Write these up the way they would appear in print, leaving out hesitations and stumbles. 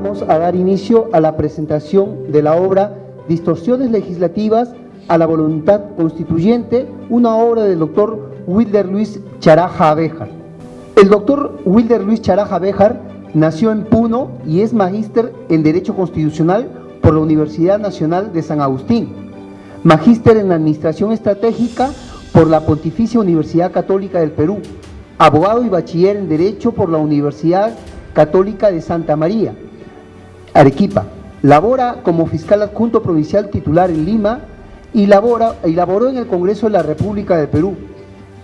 vamos a dar inicio a la presentación de la obra Distorsiones legislativas a la voluntad constituyente, una obra del doctor Wilder Luis Charaja Abéjar. El doctor Wilder Luis Charaja Abéjar nació en Puno y es magíster en Derecho Constitucional por la Universidad Nacional de San Agustín, magíster en Administración Estratégica por la Pontificia Universidad Católica del Perú, abogado y bachiller en Derecho por la Universidad Católica de Santa María, Arequipa. Labora como fiscal adjunto provincial titular en Lima y laboró en el Congreso de la República del Perú.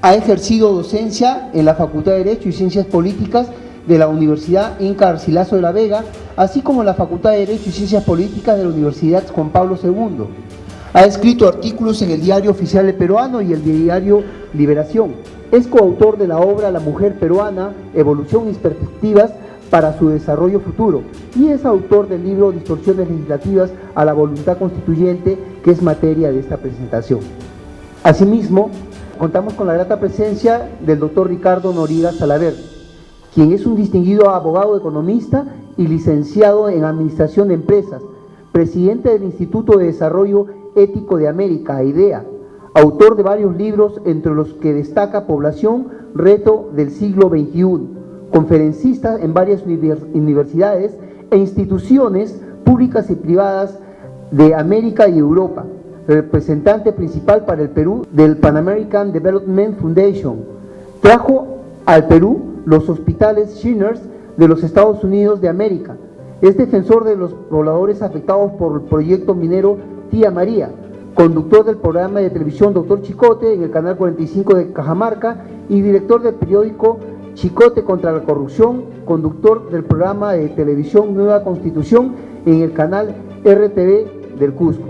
Ha ejercido docencia en la Facultad de Derecho y Ciencias Políticas de la Universidad Inca Garcilaso de la Vega, así como en la Facultad de Derecho y Ciencias Políticas de la Universidad Juan Pablo II. Ha escrito artículos en el Diario Oficial del Peruano y el diario Liberación. Es coautor de la obra La Mujer Peruana, Evolución y Perspectivas para su Desarrollo Futuro, y es autor del libro Distorsiones legislativas a la voluntad constituyente, que es materia de esta presentación. Asimismo, contamos con la grata presencia del doctor Ricardo Noriega Salaver, quien es un distinguido abogado economista y licenciado en Administración de Empresas, presidente del Instituto de Desarrollo Ético de América, IDEA, autor de varios libros, entre los que destaca Población, Reto del Siglo XXI, conferencista en varias universidades e instituciones públicas y privadas de América y Europa, representante principal para el Perú del Pan American Development Foundation. Trajo al Perú los hospitales Shinners de los Estados Unidos de América. Es defensor de los pobladores afectados por el proyecto minero Tía María, conductor del programa de televisión Doctor Chicote en el canal 45 de Cajamarca y director del periódico Chicote contra la Corrupción, conductor del programa de televisión Nueva Constitución en el canal RTV del Cusco.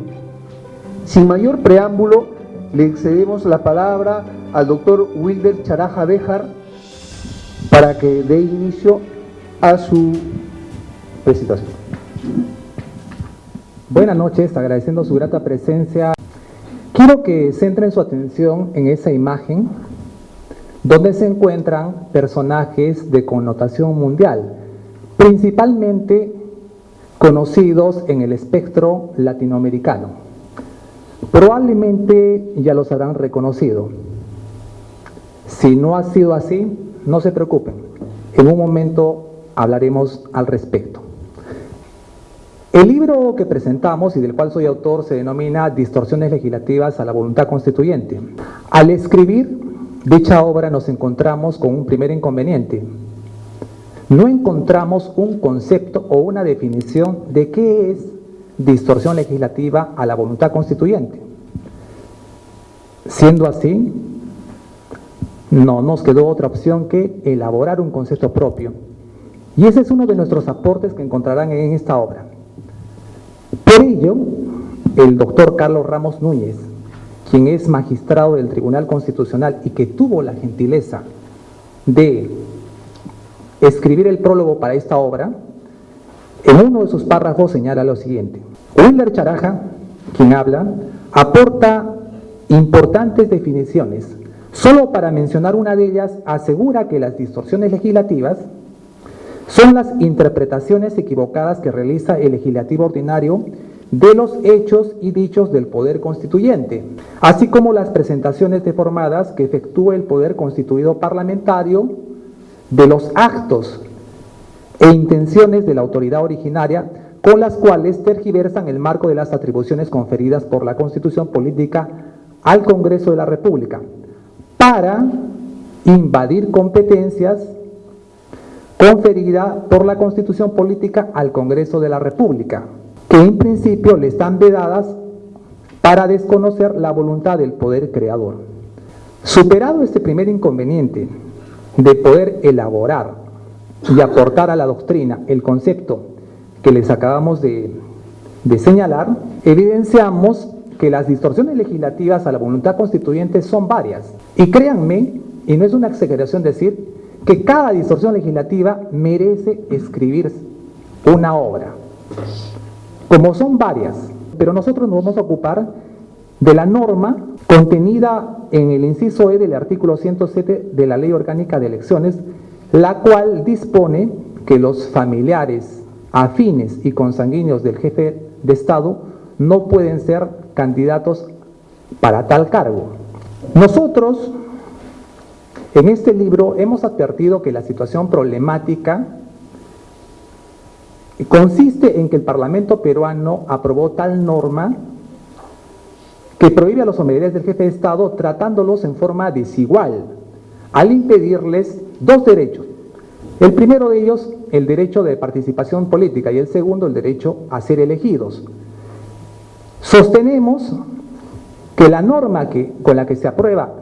Sin mayor preámbulo, le cedemos la palabra al doctor Wilder Charaja Abéjar para que dé inicio a su presentación. Buenas noches, agradeciendo su grata presencia. Quiero que centren su atención en esa imagen donde se encuentran personajes de connotación mundial, principalmente conocidos en el espectro latinoamericano. Probablemente ya los habrán reconocido. Si no ha sido así, no se preocupen. En un momento hablaremos al respecto. El libro que presentamos y del cual soy autor se denomina Distorsiones legislativas a la voluntad constituyente. Al escribir dicha obra nos encontramos con un primer inconveniente. No encontramos un concepto o una definición de qué es distorsión legislativa a la voluntad constituyente. Siendo así, no nos quedó otra opción que elaborar un concepto propio. Y ese es uno de nuestros aportes que encontrarán en esta obra. Por ello, el doctor Carlos Ramos Núñez, quien es magistrado del Tribunal Constitucional y que tuvo la gentileza de escribir el prólogo para esta obra, en uno de sus párrafos señala lo siguiente: Wilder Charaja, quien habla, aporta importantes definiciones. Solo para mencionar una de ellas, asegura que las distorsiones legislativas son las interpretaciones equivocadas que realiza el legislativo ordinario de los hechos y dichos del poder constituyente, así como las presentaciones deformadas que efectúa el poder constituido parlamentario de los actos e intenciones de la autoridad originaria, con las cuales tergiversan el marco de las atribuciones conferidas por la Constitución Política al Congreso de la República, para invadir competencias conferida por la Constitución Política al Congreso de la República, que en principio le están vedadas para desconocer la voluntad del poder creador. Superado este primer inconveniente de poder elaborar y aportar a la doctrina el concepto que les acabamos de señalar, evidenciamos que las distorsiones legislativas a la voluntad constituyente son varias. Y créanme, y no es una exageración decir, que cada distorsión legislativa merece escribir una obra. Como son varias, pero nosotros nos vamos a ocupar de la norma contenida en el inciso E del artículo 107 de la Ley Orgánica de Elecciones, la cual dispone que los familiares afines y consanguíneos del jefe de Estado no pueden ser candidatos para tal cargo. Nosotros, en este libro, hemos advertido que la situación problemática consiste en que el Parlamento peruano aprobó tal norma que prohíbe a los familiares del jefe de Estado tratándolos en forma desigual, al impedirles dos derechos. El primero de ellos, el derecho de participación política, y el segundo, el derecho a ser elegidos. Sostenemos que la norma con la que se aprueba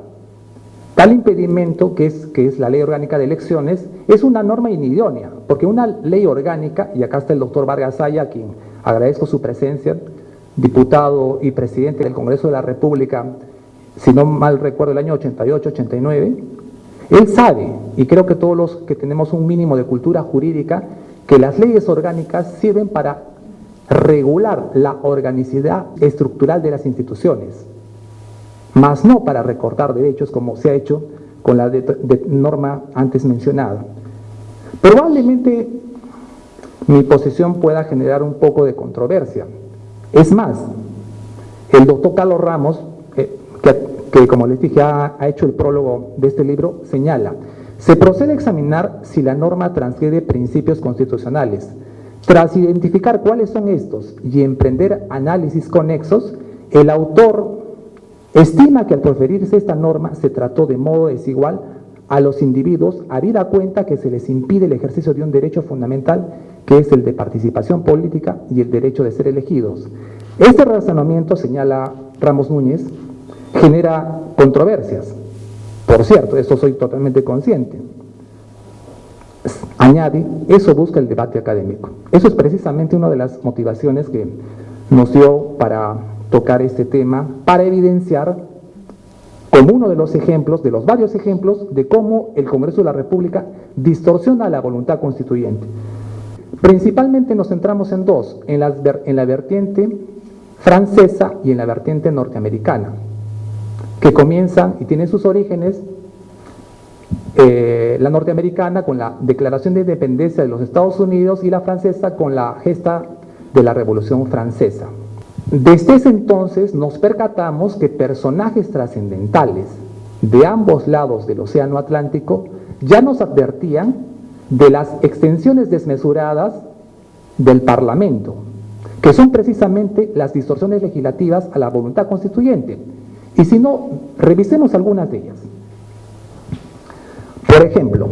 tal impedimento, que es la Ley Orgánica de Elecciones, es una norma inidónea, porque una ley orgánica, y acá está el doctor Vargas Saya, a quien agradezco su presencia, diputado y presidente del Congreso de la República, si no mal recuerdo, el año 88-89, él sabe, y creo que todos los que tenemos un mínimo de cultura jurídica, que las leyes orgánicas sirven para regular la organicidad estructural de las instituciones, más no para recortar derechos como se ha hecho con la norma antes mencionada. Probablemente mi posición pueda generar un poco de controversia. Es más, el doctor Carlos Ramos, que como les dije ha hecho el prólogo de este libro, señala: se procede a examinar si la norma transgrede principios constitucionales. Tras identificar cuáles son estos y emprender análisis conexos, el autor estima que al proferirse esta norma se trató de modo desigual a los individuos, habida cuenta que se les impide el ejercicio de un derecho fundamental, que es el de participación política y el derecho de ser elegidos. Este razonamiento, señala Ramos Núñez, genera controversias. Por cierto, esto soy totalmente consciente. Añade, eso busca el debate académico. Eso es precisamente una de las motivaciones que nos dio para tocar este tema, para evidenciar como uno de los ejemplos, de los varios ejemplos, de cómo el Congreso de la República distorsiona la voluntad constituyente. Principalmente nos centramos en dos, en la vertiente francesa y en la vertiente norteamericana, que comienzan y tienen sus orígenes, la norteamericana con la Declaración de Independencia de los Estados Unidos y la francesa con la gesta de la Revolución Francesa. Desde ese entonces nos percatamos que personajes trascendentales de ambos lados del Océano Atlántico ya nos advertían de las extensiones desmesuradas del Parlamento, que son precisamente las distorsiones legislativas a la voluntad constituyente. Y si no, revisemos algunas de ellas. Por ejemplo,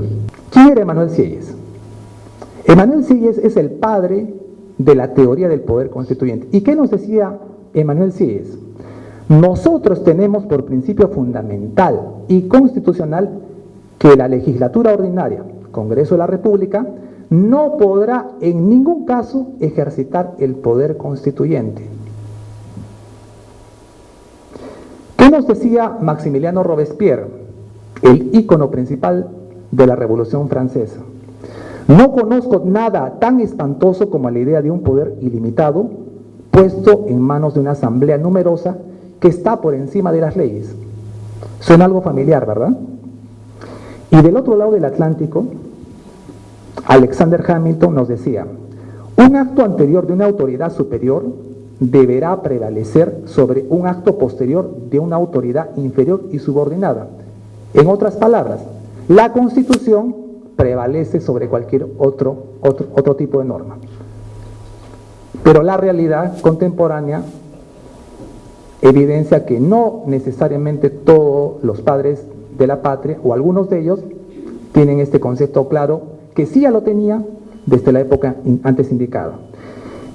¿quién era Emanuel Sieyes? Emanuel Sieyes es el padre de la teoría del poder constituyente. ¿Y qué nos decía Emanuel Sieyes? Nosotros tenemos por principio fundamental y constitucional que la legislatura ordinaria, Congreso de la República, no podrá en ningún caso ejercitar el poder constituyente. ¿Qué nos decía Maximiliano Robespierre, el ícono principal de la Revolución Francesa? No conozco nada tan espantoso como la idea de un poder ilimitado puesto en manos de una asamblea numerosa que está por encima de las leyes. Suena algo familiar, ¿verdad? Y del otro lado del Atlántico, Alexander Hamilton nos decía: un acto anterior de una autoridad superior deberá prevalecer sobre un acto posterior de una autoridad inferior y subordinada. En otras palabras, la Constitución prevalece sobre cualquier otro tipo de norma. Pero la realidad contemporánea evidencia que no necesariamente todos los padres de la patria, o algunos de ellos, tienen este concepto claro, que sí ya lo tenía desde la época antes indicada.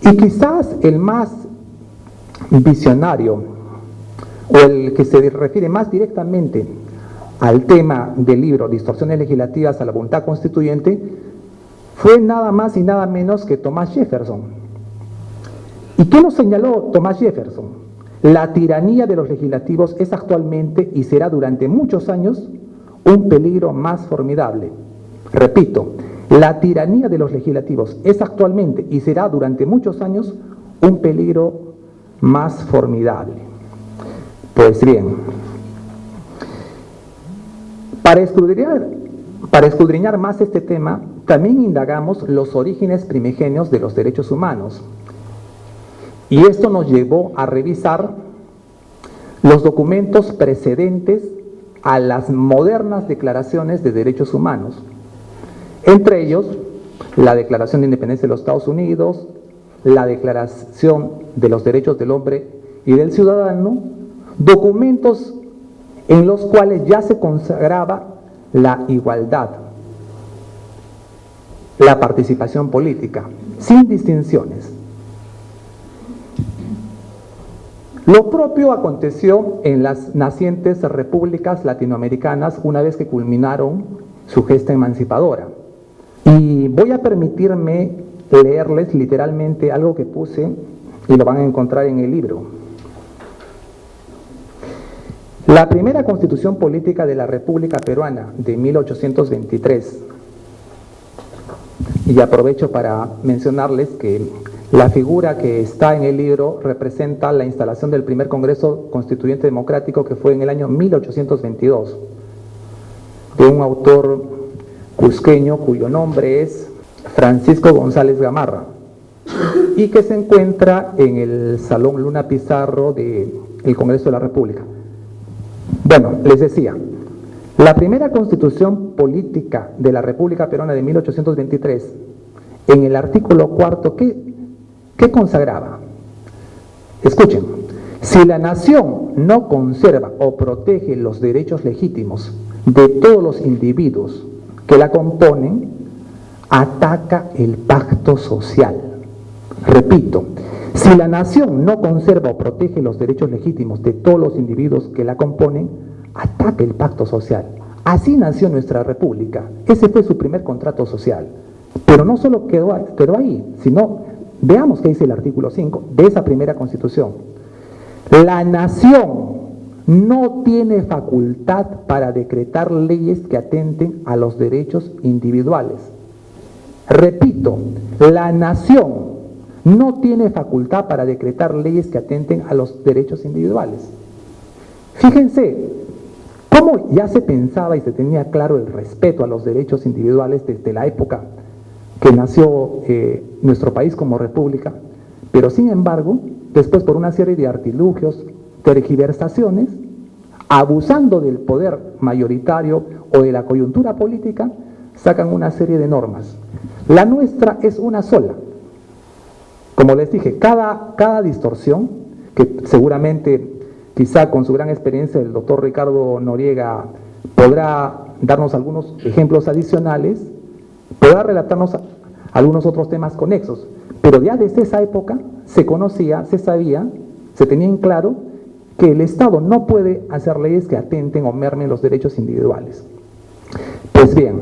Y quizás el más visionario, o el que se refiere más directamente al tema del libro Distorsiones legislativas a la voluntad constituyente, fue nada más y nada menos que Thomas Jefferson. ¿Y qué nos señaló Thomas Jefferson? La tiranía de los legislativos es actualmente y será durante muchos años un peligro más formidable. Repito, la tiranía de los legislativos es actualmente y será durante muchos años un peligro más formidable. Pues bien, para escudriñar más este tema, también indagamos los orígenes primigenios de los derechos humanos. Y esto nos llevó a revisar los documentos precedentes a las modernas declaraciones de derechos humanos. Entre ellos, la Declaración de Independencia de los Estados Unidos, la Declaración de los Derechos del Hombre y del Ciudadano, documentos en los cuales ya se consagraba la igualdad, la participación política, sin distinciones. Lo propio aconteció en las nacientes repúblicas latinoamericanas una vez que culminaron su gesta emancipadora. Y voy a permitirme leerles literalmente algo que puse y lo van a encontrar en el libro. La primera constitución política de la República Peruana de 1823, y aprovecho para mencionarles que la figura que está en el libro representa la instalación del primer Congreso Constituyente Democrático, que fue en el año 1822, de un autor cusqueño cuyo nombre es Francisco González Gamarra, y que se encuentra en el Salón Luna Pizarro del Congreso de la República. Bueno, les decía, la primera constitución política de la República Peruana de 1823, en el artículo 4, ¿qué consagraba? Escuchen, si la nación no conserva o protege los derechos legítimos de todos los individuos que la componen, ataca el pacto social. Repito, si la nación no conserva o protege los derechos legítimos de todos los individuos que la componen, ataca el pacto social. Así nació nuestra república. Ese fue su primer contrato social. Pero no solo quedó ahí, sino veamos qué dice el artículo 5 de esa primera constitución. La nación no tiene facultad para decretar leyes que atenten a los derechos individuales. Repito, la nación no tiene facultad para decretar leyes que atenten a los derechos individuales. Fíjense cómo ya se pensaba y se tenía claro el respeto a los derechos individuales desde la época que nació nuestro país como república, pero sin embargo, después por una serie de artilugios, tergiversaciones, abusando del poder mayoritario o de la coyuntura política, sacan una serie de normas. La nuestra es una sola. Como les dije, cada distorsión, que seguramente, quizá con su gran experiencia, el doctor Ricardo Noriega podrá darnos algunos ejemplos adicionales, podrá relatarnos algunos otros temas conexos, pero ya desde esa época se conocía, se sabía, se tenía en claro que el Estado no puede hacer leyes que atenten o mermen los derechos individuales. Pues bien,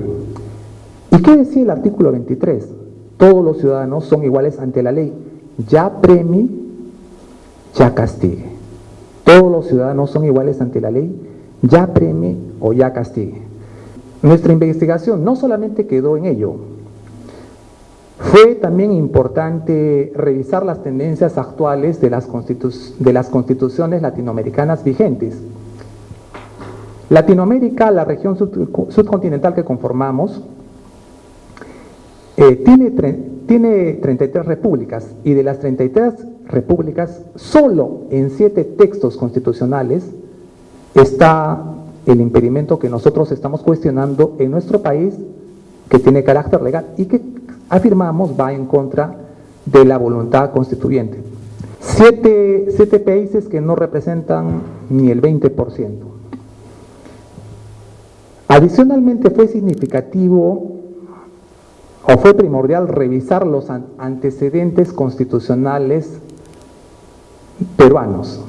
¿y qué decía el artículo 23? Todos los ciudadanos son iguales ante la ley, ya premie, ya castigue. Todos los ciudadanos son iguales ante la ley, ya premie o ya castigue. Nuestra investigación no solamente quedó en ello, fue también importante revisar las tendencias actuales de las constituciones latinoamericanas vigentes. Latinoamérica, la región subcontinental que conformamos, tiene 33 repúblicas, y de las 33 repúblicas, solo en 7 textos constitucionales está el impedimento que nosotros estamos cuestionando en nuestro país, que tiene carácter legal y que afirmamos va en contra de la voluntad constituyente. 7 países que no representan ni el 20%. Adicionalmente fue significativo o fue primordial revisar los antecedentes constitucionales peruanos.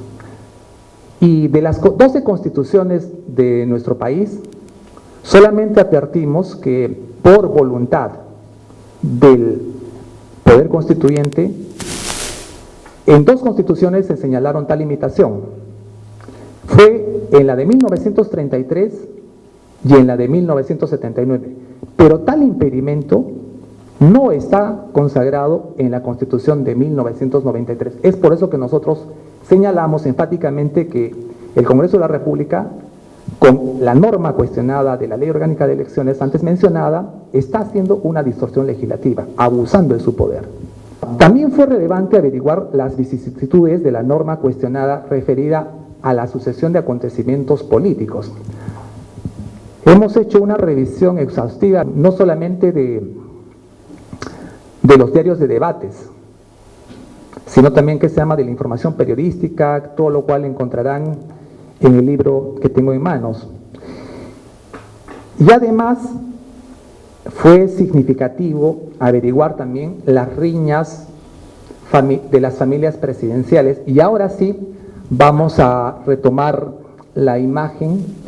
Y de las 12 constituciones de nuestro país, solamente advertimos que por voluntad del Poder Constituyente, en 2 constituciones se señalaron tal limitación. Fue en la de 1933 y en la de 1979. Pero tal impedimento no está consagrado en la Constitución de 1993. Es por eso que nosotros señalamos enfáticamente que el Congreso de la República con la norma cuestionada de la Ley Orgánica de Elecciones antes mencionada, está haciendo una distorsión legislativa, abusando de su poder. También fue relevante averiguar las vicisitudes de la norma cuestionada referida a la sucesión de acontecimientos políticos. Hemos hecho una revisión exhaustiva no solamente de los diarios de debates, sino también que se llama de la información periodística, todo lo cual encontrarán en el libro que tengo en manos. Y además fue significativo averiguar también las riñas de las familias presidenciales. Y ahora sí vamos a retomar la imagen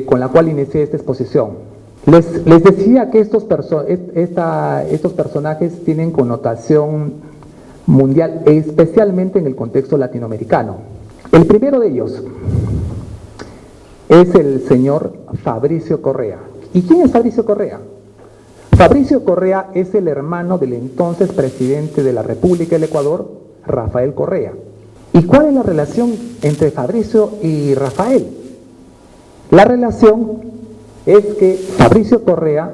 con la cual inicié esta exposición. Les decía que estos personajes tienen connotación mundial, especialmente en el contexto latinoamericano. El primero de ellos es el señor Fabricio Correa. ¿Y quién es Fabricio Correa? Fabricio Correa es el hermano del entonces presidente de la República del Ecuador, Rafael Correa. ¿Y cuál es la relación entre Fabricio y Rafael? La relación es que Fabricio Correa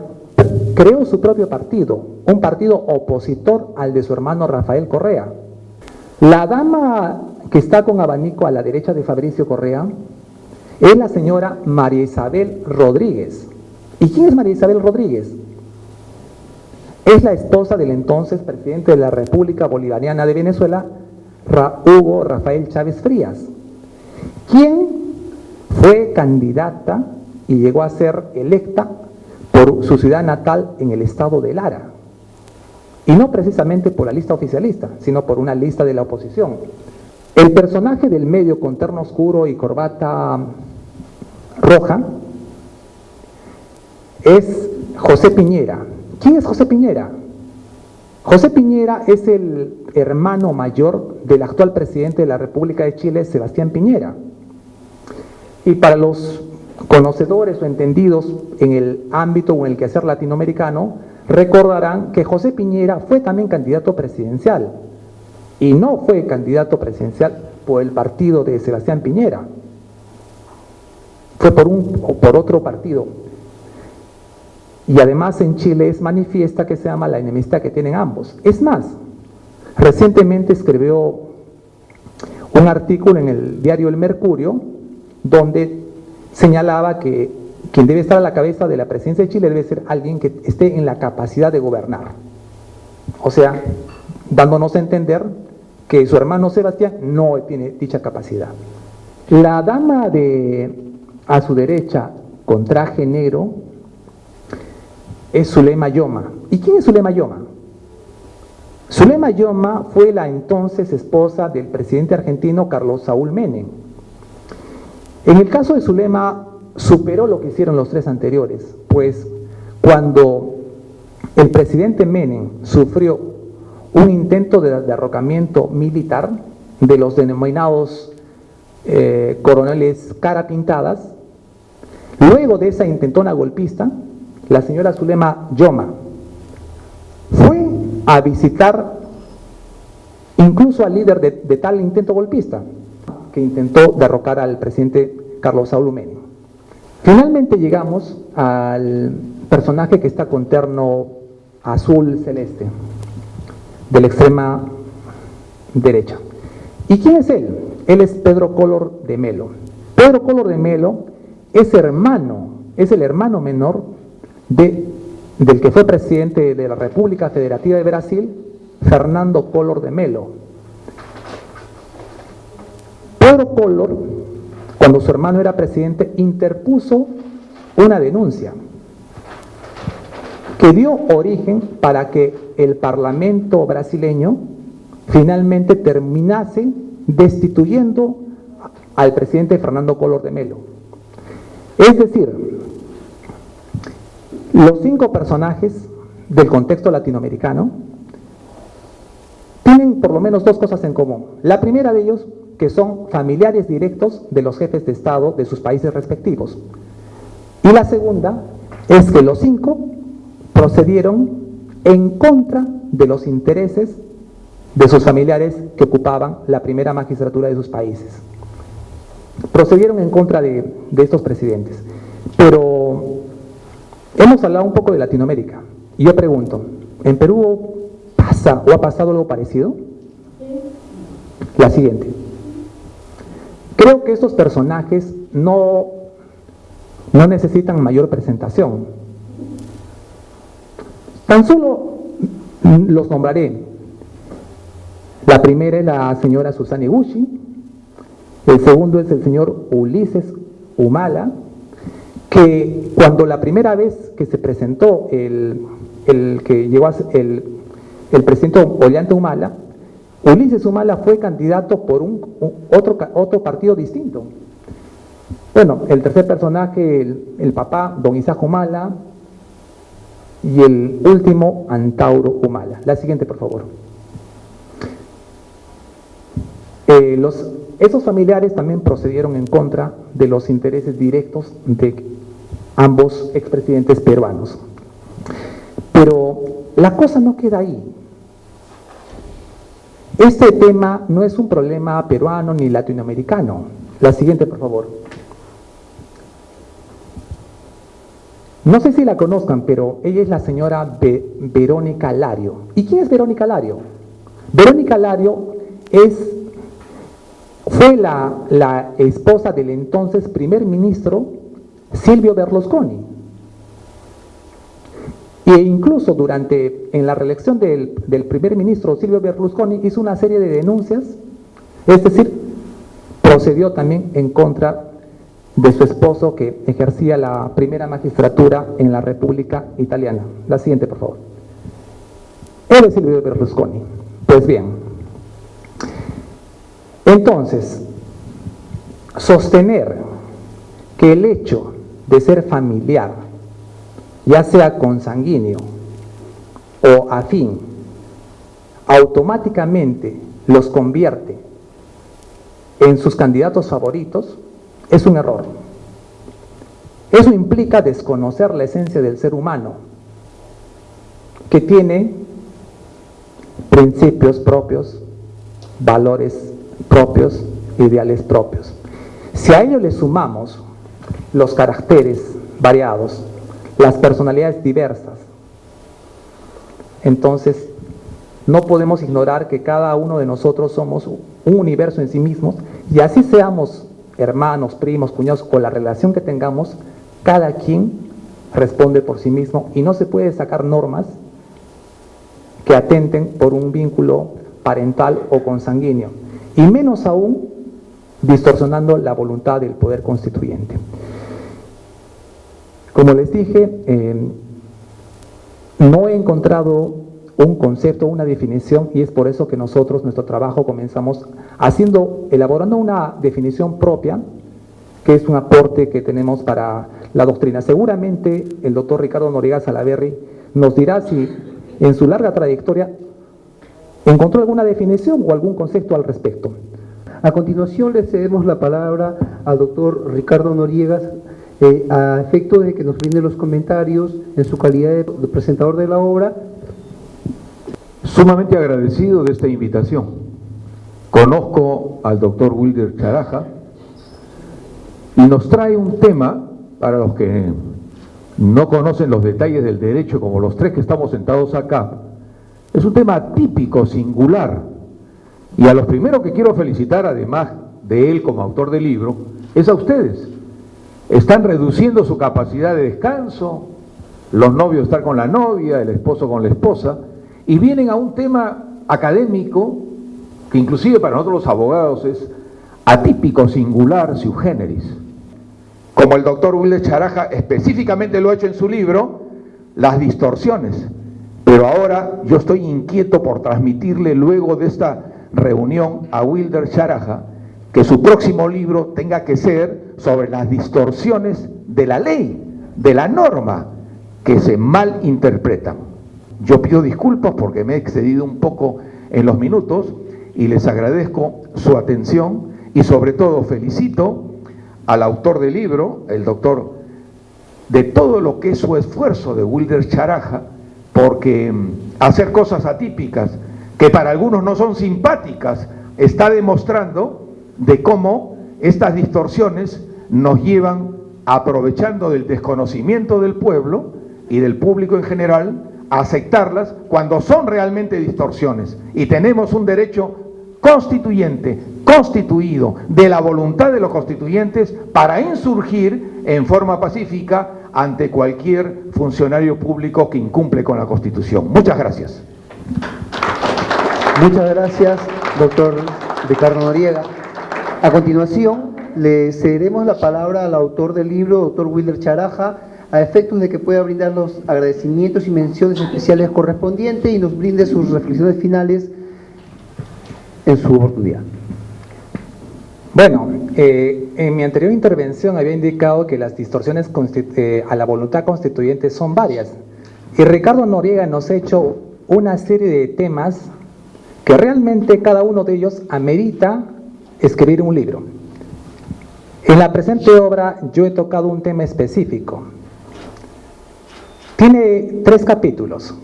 creó su propio partido, un partido opositor al de su hermano Rafael Correa. La dama que está con abanico a la derecha de Fabricio Correa es la señora María Isabel Rodríguez. ¿Y quién es María Isabel Rodríguez? Es la esposa del entonces presidente de la República Bolivariana de Venezuela, Hugo Rafael Chávez Frías, quien fue candidata y llegó a ser electa por su ciudad natal en el estado de Lara. Y no precisamente por la lista oficialista, sino por una lista de la oposición. El personaje del medio con terno oscuro y corbata roja es José Piñera. ¿Quién es José Piñera? José Piñera es el hermano mayor del actual presidente de la República de Chile, Sebastián Piñera. Y para los conocedores o entendidos en el ámbito o en el quehacer latinoamericano, recordarán que José Piñera fue también candidato presidencial. Y no fue candidato presidencial por el partido de Sebastián Piñera. Fue por otro partido. Y además en Chile es manifiesta que se llama la enemistad que tienen ambos. Es más, recientemente escribió un artículo en el diario El Mercurio, donde señalaba que quien debe estar a la cabeza de la presidencia de Chile debe ser alguien que esté en la capacidad de gobernar. O sea, dándonos a entender que su hermano Sebastián no tiene dicha capacidad. La dama a su derecha, con traje negro, es Zulema Yoma. ¿Y quién es Zulema Yoma? Zulema Yoma fue la entonces esposa del presidente argentino Carlos Saúl Menem. En el caso de Zulema superó lo que hicieron los tres anteriores, pues cuando el presidente Menem sufrió un intento de derrocamiento militar de los denominados coroneles cara pintadas, luego de esa intentona golpista, la señora Zulema Yoma fue a visitar incluso al líder de tal intento golpista que intentó derrocar al presidente Carlos Saúl Menem. Finalmente llegamos al personaje que está con terno azul celeste, de la extrema derecha. ¿Y quién es él? Él es Pedro Collor de Mello. Pedro Collor de Mello es el hermano menor del que fue presidente de la República Federativa de Brasil, Fernando Collor de Mello. Pedro Collor, cuando su hermano era presidente, interpuso una denuncia que dio origen para que el Parlamento brasileño finalmente terminase destituyendo al presidente Fernando Collor de Mello. Es decir, los 5 personajes del contexto latinoamericano tienen por lo menos 2 cosas en común. La primera de ellos, que son familiares directos de los jefes de Estado de sus países respectivos. Y la segunda es que los 5 procedieron en contra de los intereses de sus familiares que ocupaban la primera magistratura de sus países. procedieron en contra de estos presidentes. Pero hemos hablado un poco de Latinoamérica. Y yo pregunto, ¿en Perú pasa o ha pasado algo parecido? La siguiente. Creo que estos personajes no necesitan mayor presentación. Tan solo los nombraré. La primera es la señora Susana Iguchi, el segundo es el señor Ulises Humala, que cuando la primera vez que se presentó el que llegó a el presidente Ollanta Humala, Ulises Humala fue candidato por otro partido distinto. Bueno, el tercer personaje, el papá, don Isaac Humala, y el último, Antauro Humala. La siguiente, por favor. Esos familiares también procedieron en contra de los intereses directos de ambos expresidentes peruanos. Pero la cosa no queda ahí. Este tema no es un problema peruano ni latinoamericano. La siguiente, por favor. No sé si la conozcan, pero ella es la señora Verónica Lario. ¿Y quién es Verónica Lario? Verónica Lario fue la esposa del entonces primer ministro Silvio Berlusconi. E incluso en la reelección del primer ministro Silvio Berlusconi hizo una serie de denuncias, es decir, procedió también en contra de su esposo que ejercía la primera magistratura en la República Italiana. La siguiente, por favor. Él es Silvio Berlusconi. Pues bien, entonces, sostener que el hecho de ser familiar, ya sea consanguíneo o afín, automáticamente los convierte en sus candidatos favoritos, es un error. Eso implica desconocer la esencia del ser humano, que tiene principios propios, valores propios, ideales propios. Si a ello le sumamos los caracteres variados, las personalidades diversas, entonces no podemos ignorar que cada uno de nosotros somos un universo en sí mismos, y así seamos hermanos, primos, cuñados, con la relación que tengamos, cada quien responde por sí mismo y no se puede sacar normas que atenten por un vínculo parental o consanguíneo, y menos aún distorsionando la voluntad del poder constituyente. Como les dije, no he encontrado un concepto, una definición, y es por eso que nosotros, nuestro trabajo, comenzamos elaborando una definición propia, que es un aporte que tenemos para la doctrina. Seguramente el doctor Ricardo Noriega Salaverry nos dirá si en su larga trayectoria encontró alguna definición o algún concepto al respecto. A continuación le cedemos la palabra al doctor Ricardo Noriega a efecto de que nos brinde los comentarios en su calidad de presentador de la obra. Sumamente agradecido de esta invitación. Conozco al doctor Wilder Charaja y nos trae un tema, para los que no conocen los detalles del derecho, como los tres que estamos sentados acá, es un tema típico, singular, y a los primeros que quiero felicitar, además de él como autor del libro, es a ustedes. Están reduciendo su capacidad de descanso, los novios están con la novia, el esposo con la esposa, y vienen a un tema académico que inclusive para nosotros los abogados es atípico, singular, sui generis. Como el doctor Wilder Charaja específicamente lo ha hecho en su libro, las distorsiones. Pero ahora yo estoy inquieto por transmitirle luego de esta reunión a Wilder Charaja que su próximo libro tenga que ser sobre las distorsiones de la ley, de la norma, que se malinterpretan. Yo pido disculpas porque me he excedido un poco en los minutos y les agradezco su atención y sobre todo felicito al autor del libro, el doctor, de todo lo que es su esfuerzo de Wilder Charaja, porque hacer cosas atípicas que para algunos no son simpáticas está demostrando de cómo estas distorsiones nos llevan, aprovechando del desconocimiento del pueblo y del público en general, a aceptarlas cuando son realmente distorsiones. Y tenemos un derecho constituyente, constituido, de la voluntad de los constituyentes para insurgir en forma pacífica ante cualquier funcionario público que incumple con la Constitución. Muchas gracias. Muchas gracias, doctor Ricardo Noriega. A continuación, le cederemos la palabra al autor del libro, doctor Wilder Charaja, a efectos de que pueda brindar los agradecimientos y menciones especiales correspondientes y nos brinde sus reflexiones finales en su oportunidad. Bueno, en mi anterior intervención había indicado que las distorsiones a la voluntad constituyente son varias. Y Ricardo Noriega nos ha hecho una serie de temas que realmente cada uno de ellos amerita escribir un libro. En la presente obra yo he tocado un tema específico. Tiene 3 capítulos.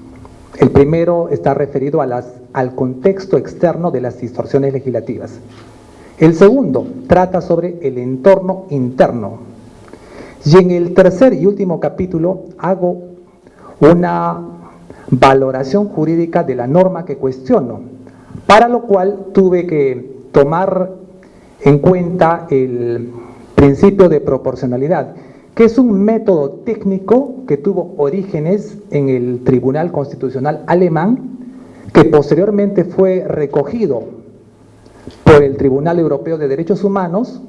El primero está referido al contexto externo de las distorsiones legislativas. El segundo trata sobre el entorno interno. Y en el tercer y último capítulo hago una valoración jurídica de la norma que cuestiono, para lo cual tuve que tomar en cuenta el principio de proporcionalidad, que es un método técnico que tuvo orígenes en el Tribunal Constitucional alemán, que posteriormente fue recogido por el Tribunal Europeo de Derechos Humanos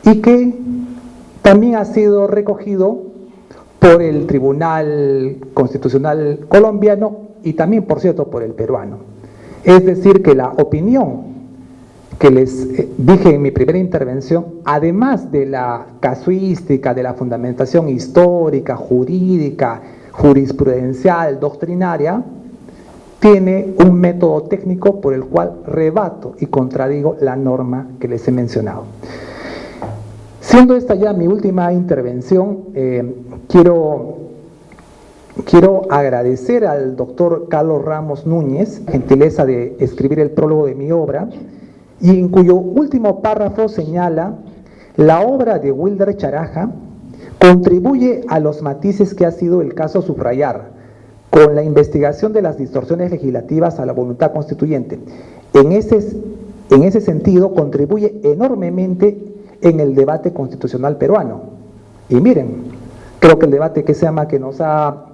y que también ha sido recogido por el Tribunal Constitucional colombiano y también, por cierto, por el peruano. Es decir, que la opinión que les dije en mi primera intervención, además de la casuística, de la fundamentación histórica, jurídica, jurisprudencial, doctrinaria, tiene un método técnico por el cual rebato y contradigo la norma que les he mencionado. Siendo esta ya mi última intervención, quiero agradecer al doctor Carlos Ramos Núñez, gentileza de escribir el prólogo de mi obra, y en cuyo último párrafo señala: la obra de Wilder Charaja contribuye a los matices que ha sido el caso subrayar, con la investigación de las distorsiones legislativas a la voluntad constituyente. En ese sentido, contribuye enormemente en el debate constitucional peruano. Y miren, creo que el debate que nos ha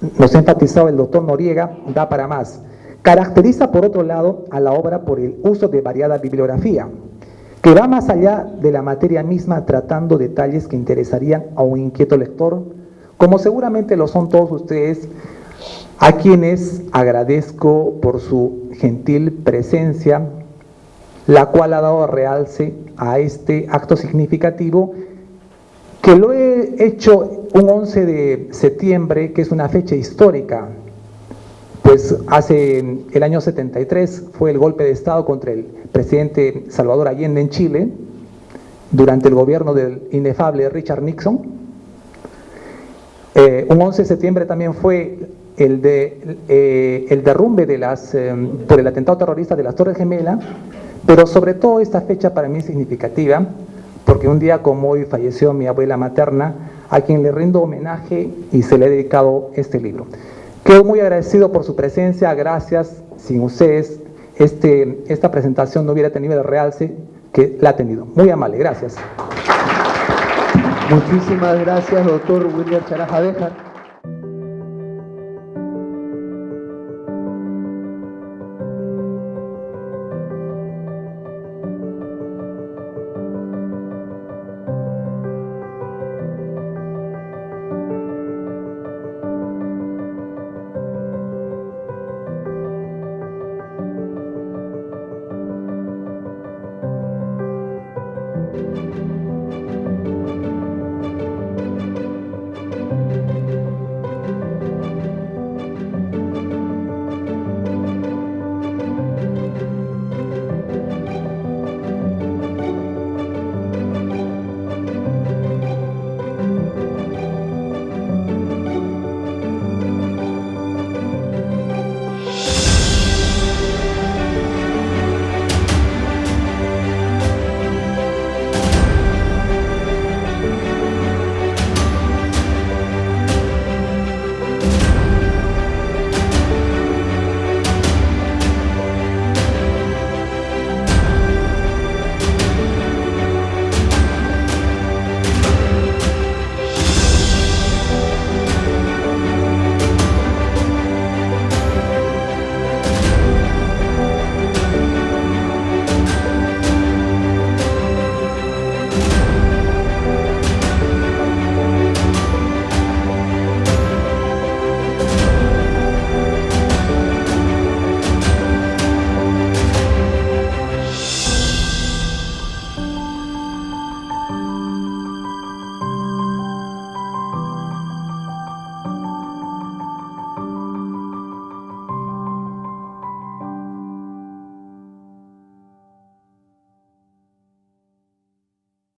enfatizado el doctor Noriega da para más. Caracteriza, por otro lado, a la obra por el uso de variada bibliografía, que va más allá de la materia misma, tratando detalles que interesarían a un inquieto lector, como seguramente lo son todos ustedes, a quienes agradezco por su gentil presencia, la cual ha dado realce a este acto significativo, que lo he hecho un 11 de septiembre, que es una fecha histórica, pues hace el año 73 fue el golpe de Estado contra el presidente Salvador Allende en Chile, durante el gobierno del inefable Richard Nixon. Un 11 de septiembre también fue el derrumbe por el atentado terrorista de las Torres Gemelas, pero sobre todo esta fecha para mí es significativa, porque un día como hoy falleció mi abuela materna, a quien le rindo homenaje y se le he dedicado este libro. Quedo muy agradecido por su presencia, gracias. Sin ustedes esta presentación no hubiera tenido el realce que la ha tenido. Muy amable, gracias. Muchísimas gracias, doctor Wilder Charaja Béjar.